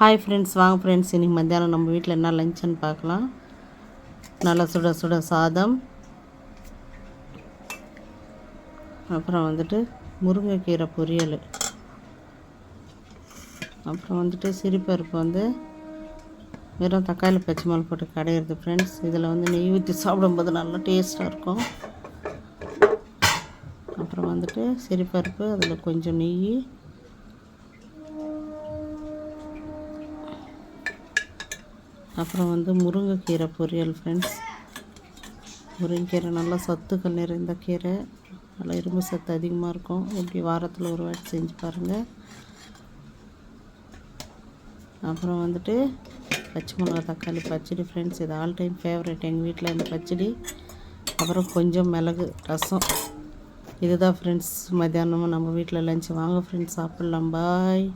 Hi friends, வாங்க friends, இன்றைக்கி மத்தியானம் நம்ம வீட்டில் என்ன லஞ்சுன்னு பார்க்கலாம். நல்லா சுட சுட சாதம், அப்புறம் வந்துட்டு முருங்கைக்கீரை பொரியல், அப்புறம் வந்துட்டு சிறுபருப்பு வந்து வெறும் தக்காளி பச்சை மிளகு போட்டு கடையிறது ஃப்ரெண்ட்ஸ். இதில் வந்து நெய் ஊற்றி சாப்பிடும்போது நல்லா டேஸ்ட்டாக இருக்கும். அப்புறம் வந்துட்டு சிறுபருப்பு, அதில் கொஞ்சம் நெய், அப்புறம் வந்து முருங்கைக்கீரை பொரியல் ஃப்ரெண்ட்ஸ். முருங்கைக்கீரை நல்லா சத்துக்கள் நிறைந்த கீரை, நல்லா இரும்பு சத்து அதிகமாக இருக்கும். இப்படி வாரத்தில் ஒரு வாட்டி செஞ்சு பாருங்கள். அப்புறம் வந்துட்டு பச்சை மிளகா தக்காளி பச்சடி ஃப்ரெண்ட்ஸ். இது ஆல் டைம் ஃபேவரட் எங்கள் வீட்டில் இந்த பச்சடி. அப்புறம் கொஞ்சம் மிளகு ரசம். இதுதான் ஃப்ரெண்ட்ஸ் மத்தியானமும் நம்ம வீட்டில் லஞ்ச். வாங்க ஃப்ரெண்ட்ஸ், சாப்பிட்லாம். பாய்.